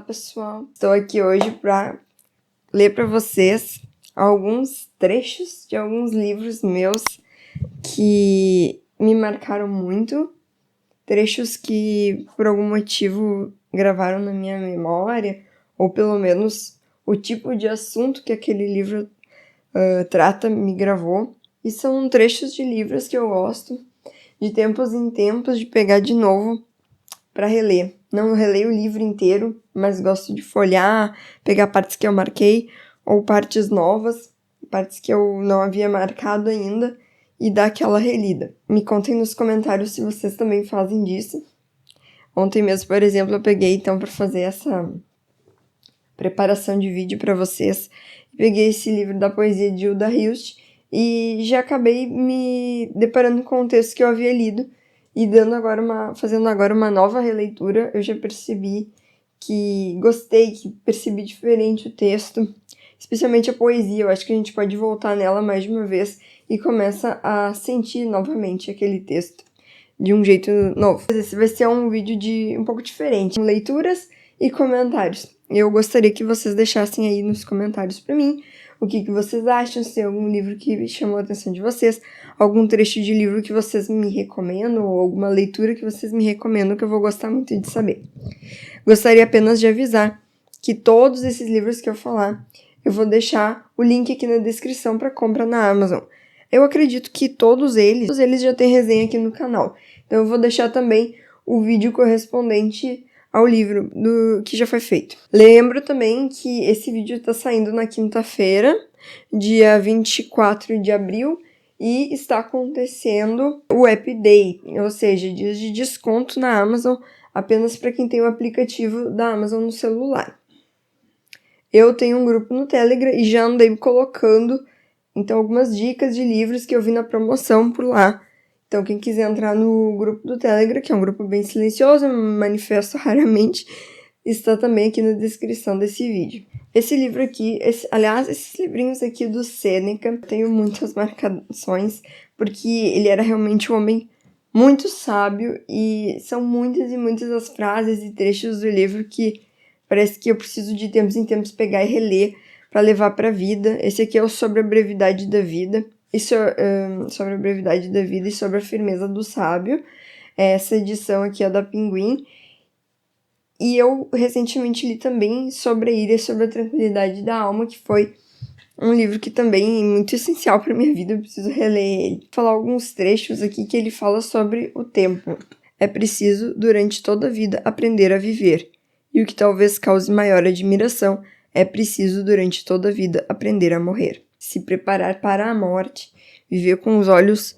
pessoal! Estou aqui hoje para ler para vocês alguns trechos de alguns livros meus que me marcaram muito, trechos que por algum motivo gravaram na minha memória, ou pelo menos o tipo de assunto que aquele livro trata me gravou. E são trechos de livros que eu gosto, de tempos em tempos, de pegar de novo para reler. Não releio o livro inteiro, mas gosto de folhear, pegar partes que eu marquei, ou partes novas, partes que eu não havia marcado ainda, e dar aquela relida. Me contem nos comentários se vocês também fazem disso. Ontem mesmo, por exemplo, eu peguei então para fazer essa preparação de vídeo para vocês. Peguei esse livro da poesia de Hilda Hilst e já acabei me deparando com um texto que eu havia lido. E fazendo agora uma nova releitura, eu já percebi que gostei, que percebi diferente o texto, especialmente a poesia. Eu acho que a gente pode voltar nela mais de uma vez e começa a sentir novamente aquele texto de um jeito novo. Esse vai ser um vídeo um pouco diferente, com leituras e comentários. Eu gostaria que vocês deixassem aí nos comentários para mim o que vocês acham, se tem algum livro que chamou a atenção de vocês, algum trecho de livro que vocês me recomendam, ou alguma leitura que vocês me recomendam, que eu vou gostar muito de saber. Gostaria apenas de avisar que todos esses livros que eu falar, eu vou deixar o link aqui na descrição para compra na Amazon. Eu acredito que todos eles já têm resenha aqui no canal. Então eu vou deixar também o vídeo correspondente ao livro que já foi feito. Lembro também que esse vídeo está saindo na quinta-feira, dia 24 de abril, e está acontecendo o App Day, ou seja, dias de desconto na Amazon, apenas para quem tem o aplicativo da Amazon no celular. Eu tenho um grupo no Telegram e já andei colocando então algumas dicas de livros que eu vi na promoção por lá. Então, quem quiser entrar no grupo do Telegram, que é um grupo bem silencioso, eu me manifesto raramente, está também aqui na descrição desse vídeo. Esse livro aqui, esses livrinhos aqui do Sêneca, eu tenho muitas marcações, porque ele era realmente um homem muito sábio, e são muitas e muitas as frases e trechos do livro que parece que eu preciso de tempos em tempos pegar e reler para levar para a vida. Esse aqui é o Sobre a Brevidade da Vida. Sobre a brevidade da vida e sobre a firmeza do sábio. Essa edição aqui é da Pinguim. E eu recentemente li também sobre a ira e sobre a tranquilidade da alma, que foi um livro que também é muito essencial para minha vida, eu preciso reler ele. Vou falar alguns trechos aqui que ele fala sobre o tempo. É preciso, durante toda a vida, aprender a viver. E o que talvez cause maior admiração, é preciso, durante toda a vida, aprender a morrer. Se preparar para a morte, viver com os olhos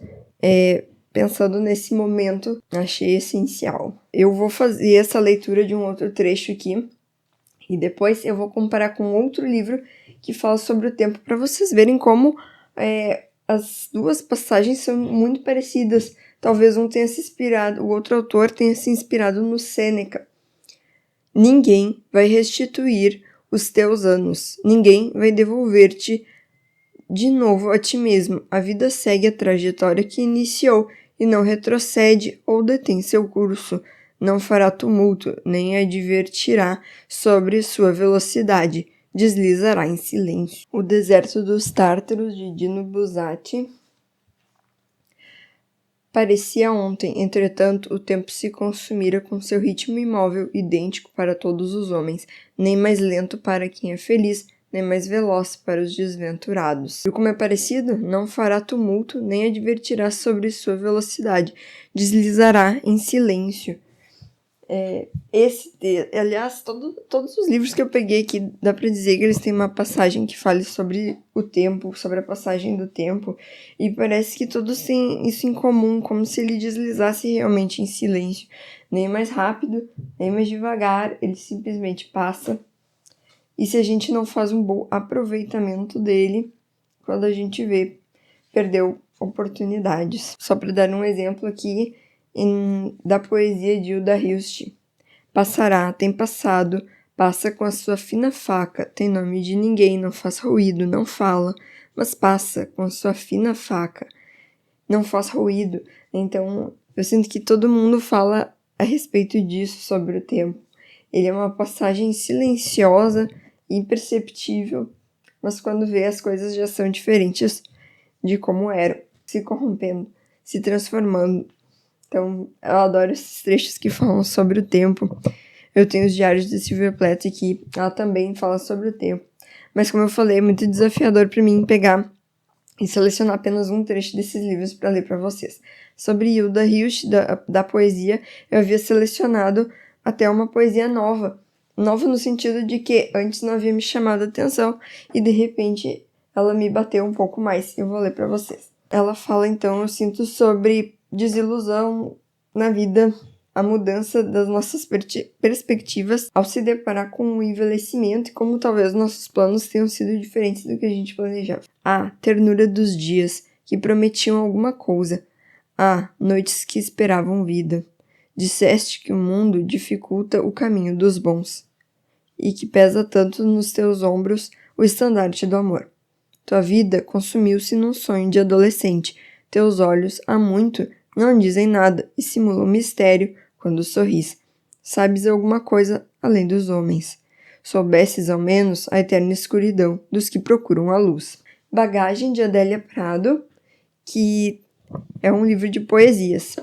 pensando nesse momento, achei essencial. Eu vou fazer essa leitura de um outro trecho aqui, e depois eu vou comparar com outro livro que fala sobre o tempo, para vocês verem como as duas passagens são muito parecidas. Talvez um tenha se inspirado, o outro autor tenha se inspirado no Sêneca. Ninguém vai restituir os teus anos, ninguém vai devolver-te de novo a ti mesmo. A vida segue a trajetória que iniciou e não retrocede ou detém seu curso. Não fará tumulto, nem advertirá sobre sua velocidade. Deslizará em silêncio. O Deserto dos Tártaros, de Dino Buzzati. Parecia ontem, entretanto, o tempo se consumira com seu ritmo imóvel, idêntico para todos os homens, nem mais lento para quem é feliz, nem mais veloz para os desventurados. E como é parecido? Não fará tumulto, nem advertirá sobre sua velocidade. Deslizará em silêncio. Aliás, todos os livros que eu peguei aqui, dá pra dizer que eles têm uma passagem que fale sobre o tempo, sobre a passagem do tempo, e parece que todos têm isso em comum, como se ele deslizasse realmente em silêncio, nem mais rápido, nem mais devagar, ele simplesmente passa, e se a gente não faz um bom aproveitamento dele, quando a gente vê, perdeu oportunidades. Só para dar um exemplo aqui, da poesia de Hilda Hilst. Passará, tem passado, passa com a sua fina faca, tem nome de ninguém, não faz ruído, não fala, mas passa com a sua fina faca, não faz ruído. Então, eu sinto que todo mundo fala a respeito disso, sobre o tempo. Ele é uma passagem silenciosa, imperceptível, mas quando vê as coisas já são diferentes de como eram, se corrompendo, se transformando. Então, eu adoro esses trechos que falam sobre o tempo. Eu tenho os diários de Sylvia Plath aqui, ela também fala sobre o tempo. Mas como eu falei, é muito desafiador para mim pegar e selecionar apenas um trecho desses livros para ler para vocês. Sobre Hilda Hilst, da poesia, eu havia selecionado até uma poesia nova. Nova no sentido de que antes não havia me chamado a atenção e de repente ela me bateu um pouco mais. Eu vou ler para vocês. Ela fala então, eu sinto sobre desilusão na vida, a mudança das nossas perspectivas ao se deparar com o envelhecimento e como talvez nossos planos tenham sido diferentes do que a gente planejava. Ternura dos dias que prometiam alguma coisa. Noites que esperavam vida. Disseste que o mundo dificulta o caminho dos bons e que pesa tanto nos teus ombros o estandarte do amor. Tua vida consumiu-se num sonho de adolescente. Teus olhos, há muito, não dizem nada e simulam mistério quando sorris. Sabes alguma coisa além dos homens. Soubesses ao menos a eterna escuridão dos que procuram a luz. Bagagem de Adélia Prado, que é um livro de poesias.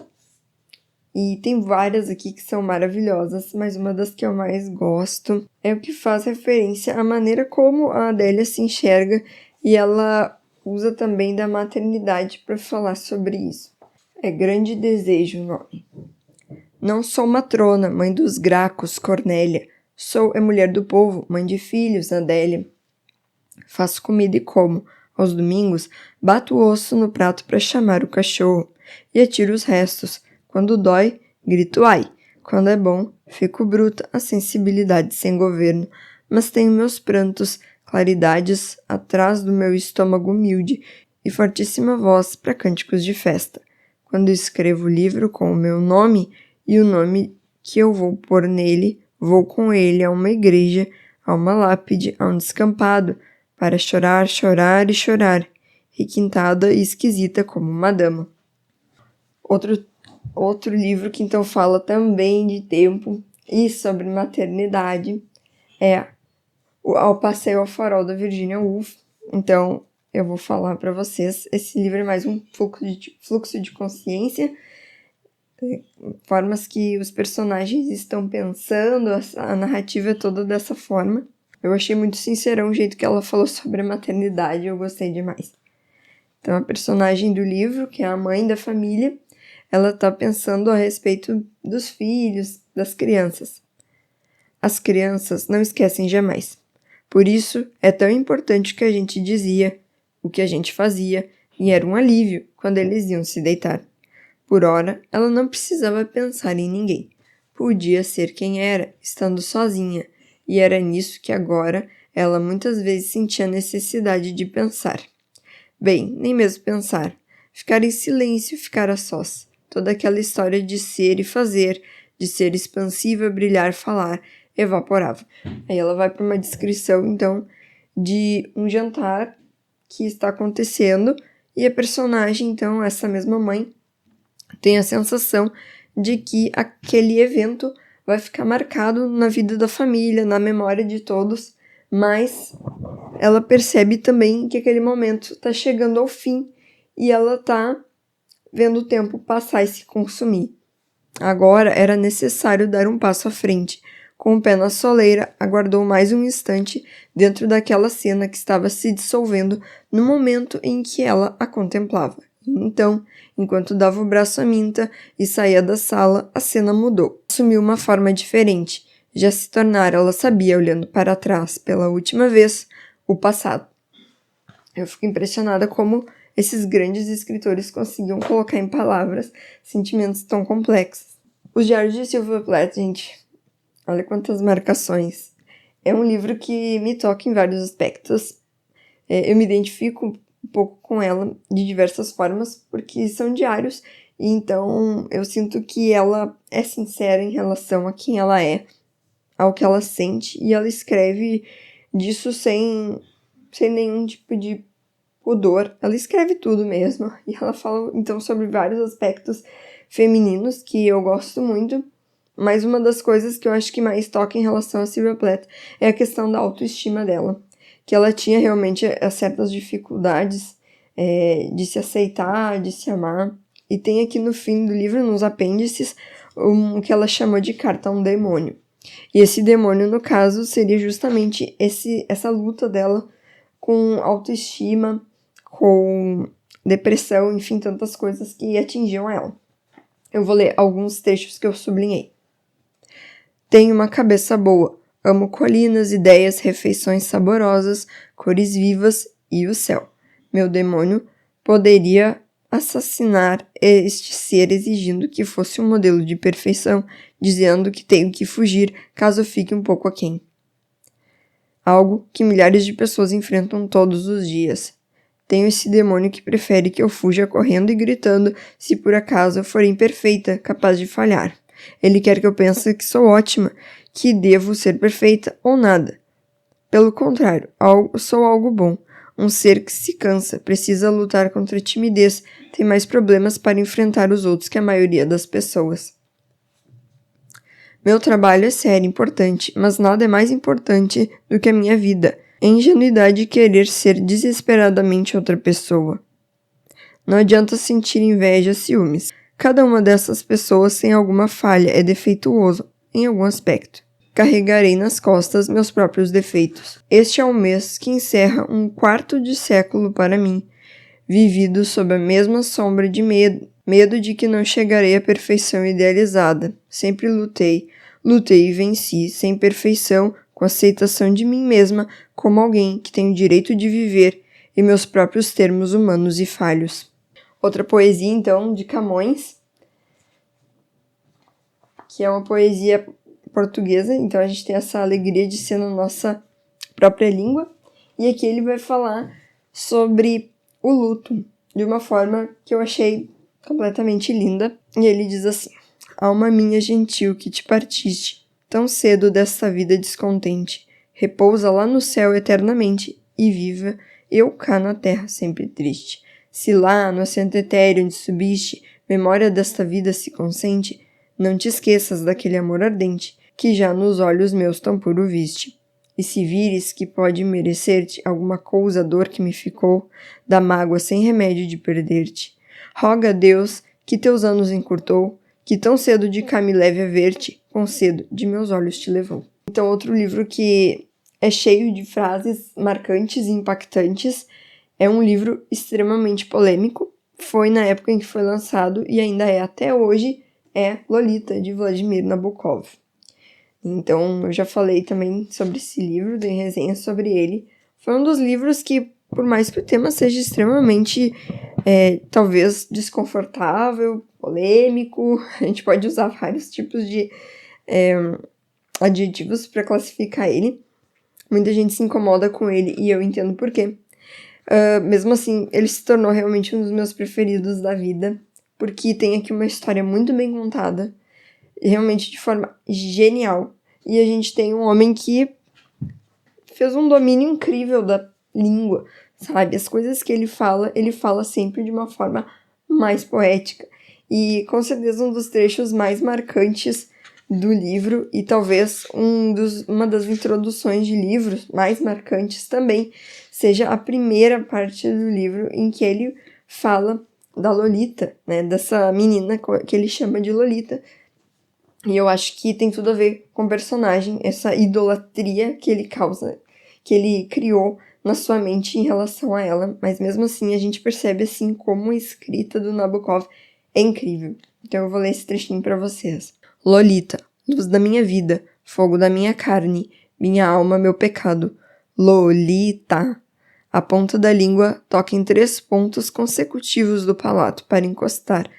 E tem várias aqui que são maravilhosas, mas uma das que eu mais gosto é o que faz referência à maneira como a Adélia se enxerga e ela usa também da maternidade para falar sobre isso. É Grande Desejo o nome. Não sou matrona, mãe dos Gracos, Cornélia. Sou a mulher do povo, mãe de filhos, Adélia. Faço comida e como. Aos domingos, bato o osso no prato para chamar o cachorro e atiro os restos. Quando dói, grito ai. Quando é bom, fico bruta, a sensibilidade sem governo. Mas tenho meus prantos, claridades atrás do meu estômago humilde e fortíssima voz para cânticos de festa. Quando escrevo o livro com o meu nome e o nome que eu vou pôr nele, vou com ele a uma igreja, a uma lápide, a um descampado, para chorar, chorar e chorar, requintada e esquisita como uma dama. Outro livro que então fala também de tempo e sobre maternidade é Ao Passeio ao Farol, da Virginia Woolf. Então, eu vou falar para vocês. Esse livro é mais um fluxo de consciência, formas que os personagens estão pensando, a narrativa é toda dessa forma. Eu achei muito sincerão o jeito que ela falou sobre a maternidade, eu gostei demais. Então, a personagem do livro, que é a mãe da família, ela está pensando a respeito dos filhos, das crianças. As crianças não esquecem jamais. Por isso, é tão importante que a gente dizia, o que a gente fazia, e era um alívio quando eles iam se deitar. Por ora, ela não precisava pensar em ninguém. Podia ser quem era, estando sozinha, e era nisso que agora ela muitas vezes sentia necessidade de pensar. Bem, nem mesmo pensar. Ficar em silêncio e ficar a sós. Toda aquela história de ser e fazer, de ser expansiva, brilhar, falar, evaporava. Aí ela vai para uma descrição, então, de um jantar que está acontecendo e a personagem, então, essa mesma mãe, tem a sensação de que aquele evento vai ficar marcado na vida da família, na memória de todos, mas ela percebe também que aquele momento está chegando ao fim e ela está vendo o tempo passar e se consumir. Agora era necessário dar um passo à frente. Com o pé na soleira, aguardou mais um instante dentro daquela cena que estava se dissolvendo no momento em que ela a contemplava. Então, enquanto dava o braço à Minta e saía da sala, a cena mudou. Assumiu uma forma diferente. Já se tornara, ela sabia, olhando para trás, pela última vez, o passado. Eu fico impressionada como esses grandes escritores conseguiam colocar em palavras sentimentos tão complexos. Os Diários de Sylvia Plath, gente, olha quantas marcações. É um livro que me toca em vários aspectos. Eu me identifico um pouco com ela de diversas formas, porque são diários, e então eu sinto que ela é sincera em relação a quem ela é, ao que ela sente, e ela escreve disso sem nenhum tipo de pudor. Ela escreve tudo mesmo, e ela fala então sobre vários aspectos femininos que eu gosto muito, Mas uma das coisas que eu acho que mais toca em relação a Sylvia Plath é a questão da autoestima dela. Que ela tinha realmente certas dificuldades de se aceitar, de se amar. E tem aqui no fim do livro, nos apêndices, o que ela chamou de carta a um demônio. E esse demônio, no caso, seria justamente essa luta dela com autoestima, com depressão, enfim, tantas coisas que atingiam ela. Eu vou ler alguns trechos que eu sublinhei. Tenho uma cabeça boa, amo colinas, ideias, refeições saborosas, cores vivas e o céu. Meu demônio poderia assassinar este ser exigindo que fosse um modelo de perfeição, dizendo que tenho que fugir caso fique um pouco aquém. Algo que milhares de pessoas enfrentam todos os dias. Tenho esse demônio que prefere que eu fuja correndo e gritando se por acaso eu for imperfeita, capaz de falhar. Ele quer que eu pense que sou ótima, que devo ser perfeita ou nada. Pelo contrário, sou algo bom. Um ser que se cansa, precisa lutar contra a timidez, tem mais problemas para enfrentar os outros que a maioria das pessoas. Meu trabalho é sério e importante, mas nada é mais importante do que a minha vida. É ingenuidade querer ser desesperadamente outra pessoa. Não adianta sentir inveja, ciúmes. Cada uma dessas pessoas tem alguma falha, é defeituoso em algum aspecto. Carregarei nas costas meus próprios defeitos. Este é um mês que encerra um quarto de século para mim, vivido sob a mesma sombra de medo de que não chegarei à perfeição idealizada. Sempre lutei e venci, sem perfeição, com aceitação de mim mesma como alguém que tem o direito de viver em meus próprios termos humanos e falhos. Outra poesia, então, de Camões, que é uma poesia portuguesa, então a gente tem essa alegria de ser na nossa própria língua, e aqui ele vai falar sobre o luto, de uma forma que eu achei completamente linda, e ele diz assim: alma minha gentil que te partiste, tão cedo desta vida descontente, repousa lá no céu eternamente, e viva eu cá na terra sempre triste. Se lá, no assento etéreo onde subiste, memória desta vida se consente, não te esqueças daquele amor ardente, que já nos olhos meus tão puro viste. E se vires que pode merecer-te alguma cousa a dor que me ficou, da mágoa sem remédio de perder-te, roga a Deus que teus anos encurtou, que tão cedo de cá me leve a ver-te, com cedo de meus olhos te levou. Então, outro livro que é cheio de frases marcantes e impactantes, é um livro extremamente polêmico, foi na época em que foi lançado e ainda é até hoje, é Lolita, de Vladimir Nabokov. Então, eu já falei também sobre esse livro, dei resenha sobre ele. Foi um dos livros que, por mais que o tema seja extremamente, talvez, desconfortável, polêmico, a gente pode usar vários tipos de adjetivos para classificar ele. Muita gente se incomoda com ele e eu entendo por quê. Mesmo assim, ele se tornou realmente um dos meus preferidos da vida, porque tem aqui uma história muito bem contada, realmente de forma genial. E a gente tem um homem que fez um domínio incrível da língua, sabe? As coisas que ele fala sempre de uma forma mais poética. E com certeza um dos trechos mais marcantes do livro, e talvez uma das introduções de livros mais marcantes também, seja a primeira parte do livro em que ele fala da Lolita, né? Dessa menina que ele chama de Lolita. E eu acho que tem tudo a ver com o personagem, essa idolatria que ele causa, que ele criou na sua mente em relação a ela. Mas mesmo assim, a gente percebe assim como a escrita do Nabokov é incrível. Então eu vou ler esse trechinho para vocês. Lolita, luz da minha vida, fogo da minha carne, minha alma, meu pecado. Lolita. A ponta da língua toca em 3 pontos consecutivos do palato para encostar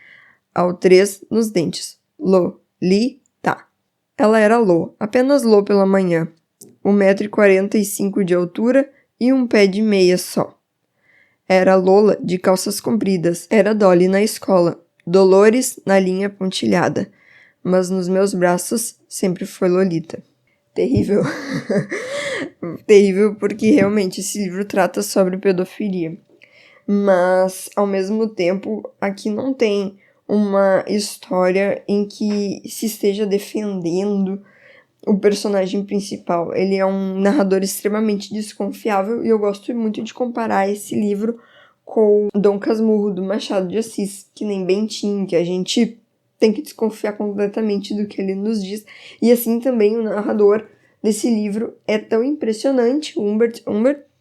ao 3 nos dentes. Lolita. Ela era Lô, apenas Lô pela manhã. 1,45 m de altura e um pé de meia só. Era Lola de calças compridas, era Dolly na escola, Dolores na linha pontilhada. Mas nos meus braços sempre foi Lolita. Terrível. Terrível porque realmente esse livro trata sobre pedofilia. Mas, ao mesmo tempo, aqui não tem uma história em que se esteja defendendo o personagem principal. Ele é um narrador extremamente desconfiável e eu gosto muito de comparar esse livro com Dom Casmurro, do Machado de Assis, que nem Bentinho, que a gente tem que desconfiar completamente do que ele nos diz. E assim também o narrador desse livro é tão impressionante, o Humbert,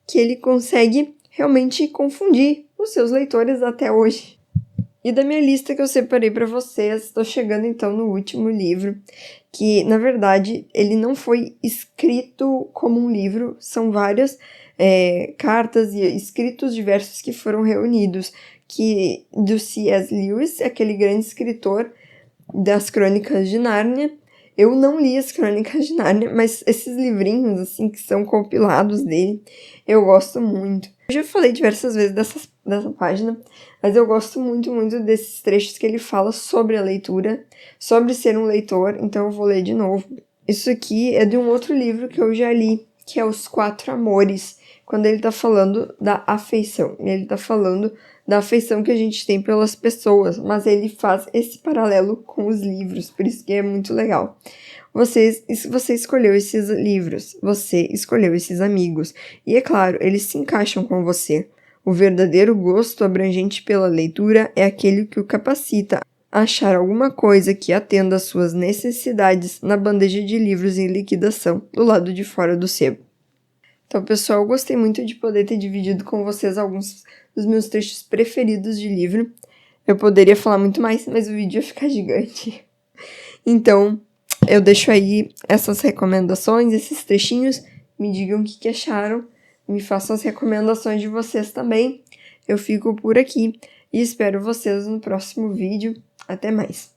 que ele consegue realmente confundir os seus leitores até hoje. E da minha lista que eu separei para vocês, estou chegando então no último livro, que na verdade ele não foi escrito como um livro, são várias cartas e escritos diversos que foram reunidos, que do C.S. Lewis, aquele grande escritor das Crônicas de Nárnia. Eu não li as Crônicas de Nárnia, mas esses livrinhos, assim, que são compilados dele, eu gosto muito. Eu já falei diversas vezes dessa página, mas eu gosto muito, muito desses trechos que ele fala sobre a leitura, sobre ser um leitor, então eu vou ler de novo. Isso aqui é de um outro livro que eu já li, que é Os Quatro Amores, quando ele tá falando da afeição. Ele tá falando da afeição que a gente tem pelas pessoas, mas ele faz esse paralelo com os livros, por isso que é muito legal. Você escolheu esses livros, você escolheu esses amigos, e é claro, eles se encaixam com você. O verdadeiro gosto abrangente pela leitura é aquele que o capacita a achar alguma coisa que atenda às suas necessidades na bandeja de livros em liquidação, do lado de fora do sebo. Então, pessoal, eu gostei muito de poder ter dividido com vocês alguns dos meus trechos preferidos de livro. Eu poderia falar muito mais, mas o vídeo ia ficar gigante. Então, eu deixo aí essas recomendações, esses trechinhos. Me digam o que acharam. Me façam as recomendações de vocês também. Eu fico por aqui e espero vocês no próximo vídeo. Até mais!